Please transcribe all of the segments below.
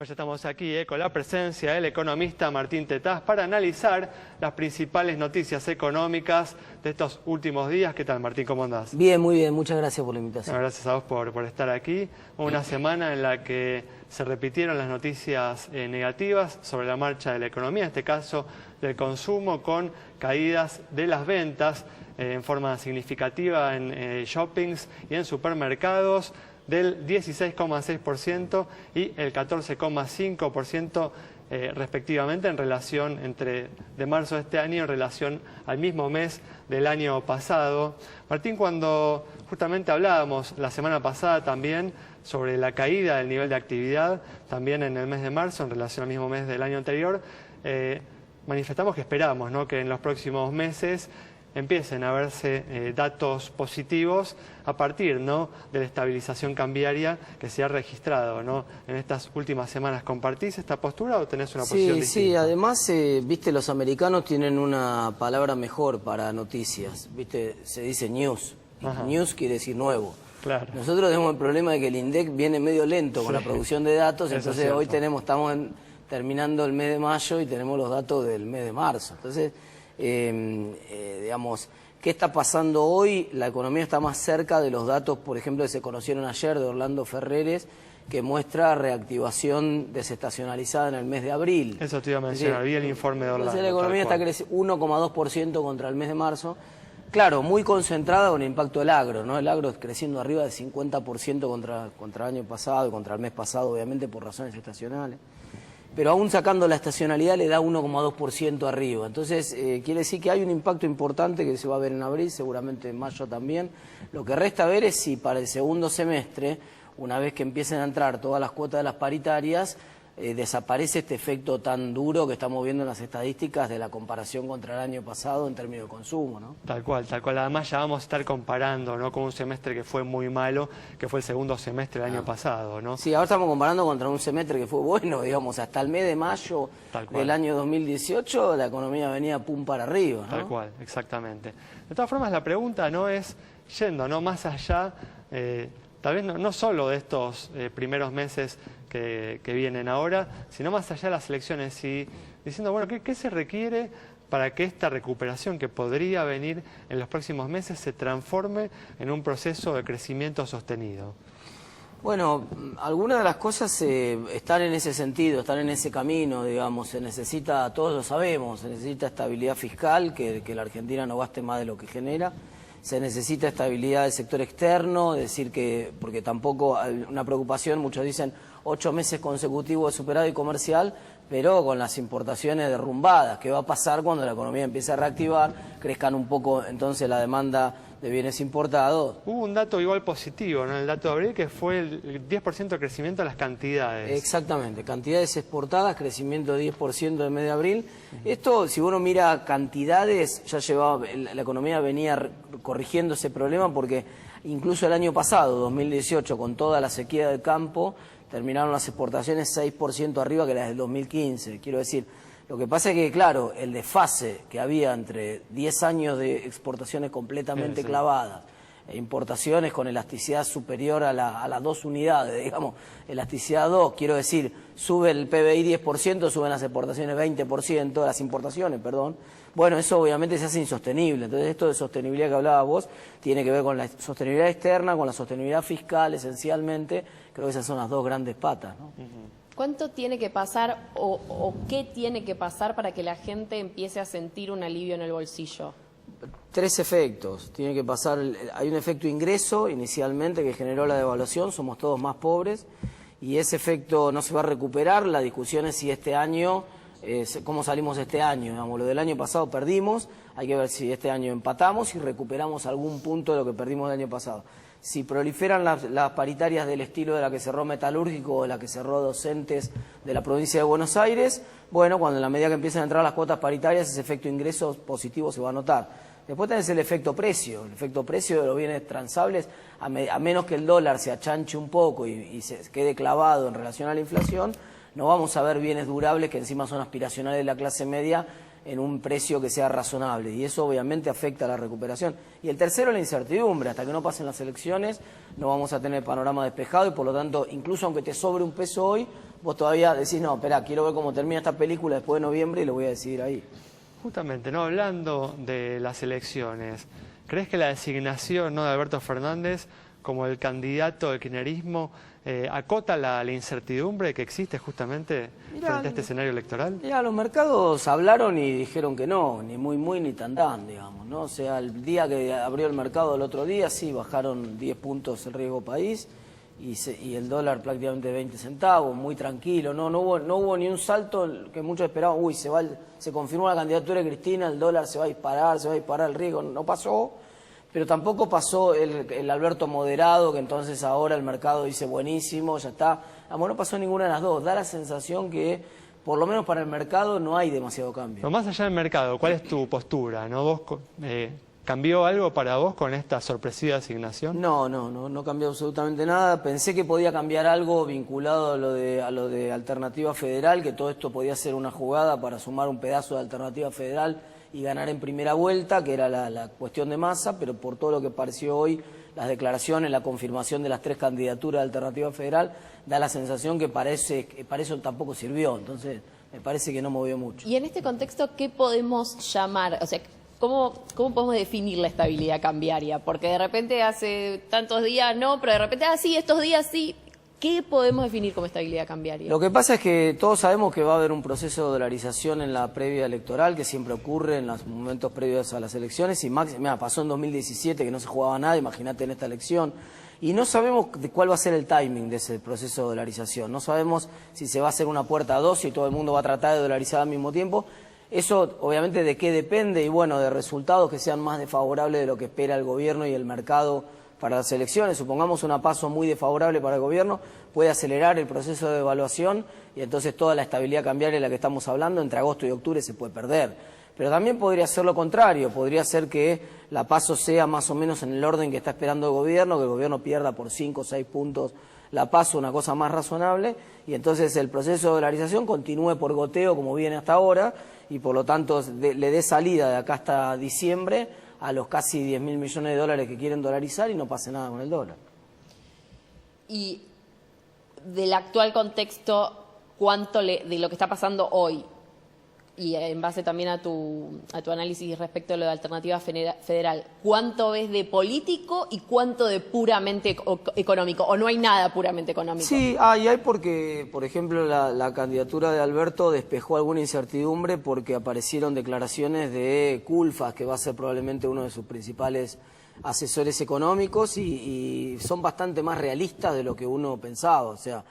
Pues ya estamos aquí con la presencia del economista Martín Tetaz para analizar las principales noticias económicas de estos últimos días. ¿Qué tal, Martín? ¿Cómo andás? Bien, muy bien. Muchas gracias por la invitación. Bueno, gracias a vos por estar aquí. Una semana en la que se repitieron las noticias negativas sobre la marcha de la economía, en este caso del consumo, con caídas de las ventas en forma significativa en shoppings y en supermercados, del 16,6% y el 14,5% respectivamente en relación de marzo de este año en relación al mismo mes del año pasado. Martín, cuando justamente hablábamos la semana pasada también sobre la caída del nivel de actividad, también en el mes de marzo en relación al mismo mes del año anterior, manifestamos que esperamos, ¿no?, que en los próximos meses empiecen a verse datos positivos a partir, ¿no?, de la estabilización cambiaria que se ha registrado, ¿no?, en estas últimas semanas. ¿Compartís esta postura o tenés una posición distinta? Sí, además, viste, los americanos tienen una palabra mejor para noticias, viste, se dice news. News quiere decir nuevo. Claro. Nosotros tenemos el problema de que el INDEC viene medio lento con la producción de datos, entonces hoy estamos terminando el mes de mayo y tenemos los datos del mes de marzo. Entonces, digamos, ¿qué está pasando hoy? La economía está más cerca de los datos, por ejemplo, que se conocieron ayer de Orlando Ferreres, que muestra reactivación desestacionalizada en el mes de abril. Eso te iba a mencionar, vi el informe de Orlando. Entonces la economía está creciendo 1,2% contra el mes de marzo. Claro, muy concentrada con el impacto del agro, ¿no? El agro creciendo arriba del 50% contra el año pasado y contra el mes pasado, obviamente por razones estacionales. Pero aún sacando la estacionalidad le da 1,2% arriba. Entonces, quiere decir que hay un impacto importante que se va a ver en abril, seguramente en mayo también. Lo que resta ver es si para el segundo semestre, una vez que empiecen a entrar todas las cuotas de las paritarias, desaparece este efecto tan duro que estamos viendo en las estadísticas de la comparación contra el año pasado en términos de consumo, ¿no? Tal cual, tal cual. Además ya vamos a estar comparando, ¿no?, con un semestre que fue muy malo, que fue el segundo semestre del año pasado, ¿no? Sí, ahora estamos comparando contra un semestre que fue bueno, digamos, hasta el mes de mayo del año 2018 la economía venía pum para arriba, ¿no? Tal cual, exactamente. De todas formas, la pregunta no es yendo, ¿no?, más allá, tal vez no solo de estos primeros meses que vienen ahora, sino más allá de las elecciones y diciendo, bueno, ¿qué se requiere para que esta recuperación que podría venir en los próximos meses se transforme en un proceso de crecimiento sostenido? Bueno, algunas de las cosas están en ese sentido, están en ese camino, digamos. Se necesita, todos lo sabemos, se necesita estabilidad fiscal, que la Argentina no gaste más de lo que genera. Se necesita estabilidad del sector externo, decir que, porque tampoco hay una preocupación, muchos dicen 8 meses consecutivos de superávit comercial, pero con las importaciones derrumbadas. ¿Qué va a pasar cuando la economía empiece a reactivar, crezcan un poco entonces la demanda de bienes importados? Hubo un dato igual positivo, ¿no?, el dato de abril, que fue el 10% de crecimiento de las cantidades. Exactamente, cantidades exportadas, crecimiento de 10% de mes de abril. Esto, si uno mira cantidades, ya llevaba, la economía venía corrigiendo ese problema porque incluso el año pasado, 2018, con toda la sequía del campo, terminaron las exportaciones 6% arriba que las del 2015. Quiero decir, lo que pasa es que, claro, el desfase que había entre 10 años de exportaciones completamente clavadas e importaciones con elasticidad superior a las 2 unidades, digamos, elasticidad 2, quiero decir, sube el PBI 10%, suben las exportaciones 20%, las importaciones, perdón. Bueno, eso obviamente se hace insostenible. Entonces, esto de sostenibilidad que hablabas vos tiene que ver con la sostenibilidad externa, con la sostenibilidad fiscal, esencialmente. Creo que esas son las dos grandes patas, ¿no? ¿Cuánto tiene que pasar o qué tiene que pasar para que la gente empiece a sentir un alivio en el bolsillo? 3 efectos. Tiene que pasar, hay un efecto ingreso inicialmente que generó la devaluación, somos todos más pobres, y ese efecto no se va a recuperar. La discusión es si este año, cómo salimos este año. Digamos, lo del año pasado perdimos, hay que ver si este año empatamos y recuperamos algún punto de lo que perdimos el año pasado. Si proliferan las paritarias del estilo de la que cerró Metalúrgico o de la que cerró Docentes de la provincia de Buenos Aires, bueno, cuando en la medida que empiezan a entrar las cuotas paritarias, ese efecto ingreso positivo se va a notar. Después tenés el efecto precio de los bienes transables, a menos que el dólar se achanche un poco y se quede clavado en relación a la inflación, no vamos a ver bienes durables que encima son aspiracionales de la clase media en un precio que sea razonable, y eso obviamente afecta a la recuperación. Y el tercero, la incertidumbre. Hasta que no pasen las elecciones no vamos a tener panorama despejado y por lo tanto, incluso aunque te sobre un peso hoy, Vos todavía decís, no, espera, quiero ver cómo termina esta película después de noviembre y lo voy a decidir ahí. Justamente, ¿no? Hablando de las elecciones, ¿crees que la designación, ¿no?, de Alberto Fernández como el candidato del kirchnerismo acota la incertidumbre que existe justamente frente a este escenario electoral? Mira, los mercados hablaron y dijeron que no, ni muy ni tan, digamos, ¿no? O sea, el día que abrió el mercado el otro día, sí, bajaron 10 puntos el riesgo país y el dólar prácticamente 20 centavos, muy tranquilo, no hubo ni un salto que muchos esperaban, uy, se confirmó la candidatura de Cristina, el dólar se va a disparar el riesgo, no pasó. Pero tampoco pasó el Alberto moderado, que entonces ahora el mercado dice buenísimo, ya está. No pasó ninguna de las dos. Da la sensación que, por lo menos para el mercado, no hay demasiado cambio. Pero más allá del mercado, ¿cuál es tu postura? ¿No? ¿Cambió algo para vos con esta sorpresiva asignación? No cambió absolutamente nada. Pensé que podía cambiar algo vinculado a lo de Alternativa Federal, que todo esto podía ser una jugada para sumar un pedazo de Alternativa Federal y ganar en primera vuelta, que era la cuestión de Massa, pero por todo lo que pareció hoy, las declaraciones, la confirmación de las 3 candidaturas de Alternativa Federal, da la sensación que para eso tampoco sirvió, entonces me parece que no movió mucho. Y en este contexto, ¿qué podemos llamar? O sea, ¿cómo podemos definir la estabilidad cambiaria? Porque de repente hace tantos días no, pero de repente, sí, estos días sí. ¿Qué podemos definir como estabilidad cambiaria? Lo que pasa es que todos sabemos que va a haber un proceso de dolarización en la previa electoral, que siempre ocurre en los momentos previos a las elecciones, y pasó en 2017 que no se jugaba nada, imagínate en esta elección, y no sabemos cuál va a ser el timing de ese proceso de dolarización, no sabemos si se va a hacer una puerta a 2 y todo el mundo va a tratar de dolarizar al mismo tiempo. Eso obviamente de qué depende, y bueno, de resultados que sean más desfavorables de lo que espera el gobierno y el mercado para las elecciones. Supongamos un paso muy desfavorable para el gobierno, puede acelerar el proceso de devaluación y entonces toda la estabilidad cambiaria de la que estamos hablando entre agosto y octubre se puede perder. Pero también podría ser lo contrario, podría ser que la PASO sea más o menos en el orden que está esperando el gobierno, que el gobierno pierda por 5 o 6 puntos la PASO, una cosa más razonable, y entonces el proceso de dolarización continúe por goteo como viene hasta ahora y por lo tanto le dé salida de acá hasta diciembre a los casi 10.000 millones de dólares que quieren dolarizar y no pase nada con el dólar. Y del actual contexto, ¿cuánto de lo que está pasando hoy? Y en base también a tu análisis respecto a lo de Alternativa Federal, ¿cuánto ves de político y cuánto de puramente económico? ¿O no hay nada puramente económico? Sí, hay porque, por ejemplo, la candidatura de Alberto despejó alguna incertidumbre porque aparecieron declaraciones de Culfas, que va a ser probablemente uno de sus principales asesores económicos, y son bastante más realistas de lo que uno pensaba. O sea,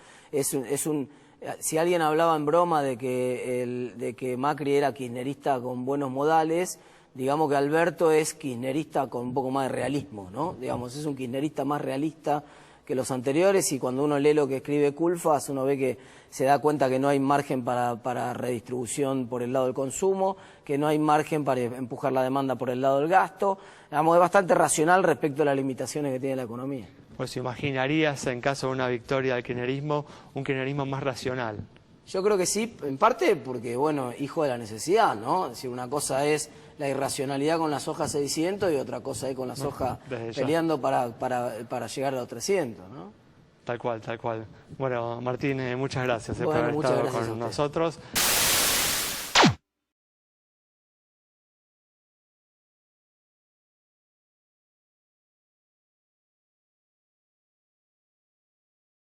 si alguien hablaba en broma de que Macri era kirchnerista con buenos modales, digamos que Alberto es kirchnerista con un poco más de realismo, ¿no? Digamos, es un kirchnerista más realista que los anteriores, y cuando uno lee lo que escribe Culfas, uno ve que se da cuenta que no hay margen para redistribución por el lado del consumo, que no hay margen para empujar la demanda por el lado del gasto. Digamos, es bastante racional respecto a las limitaciones que tiene la economía. Pues imaginarías, en caso de una victoria del kirchnerismo, un kirchnerismo más racional. Yo creo que sí, en parte porque, bueno, hijo de la necesidad, ¿no? Es decir, una cosa es la irracionalidad con la soja 600 y otra cosa es con la soja peleando para llegar a los 300, ¿no? Tal cual, tal cual. Bueno, Martín, muchas gracias por haber muchas estado gracias con nosotros.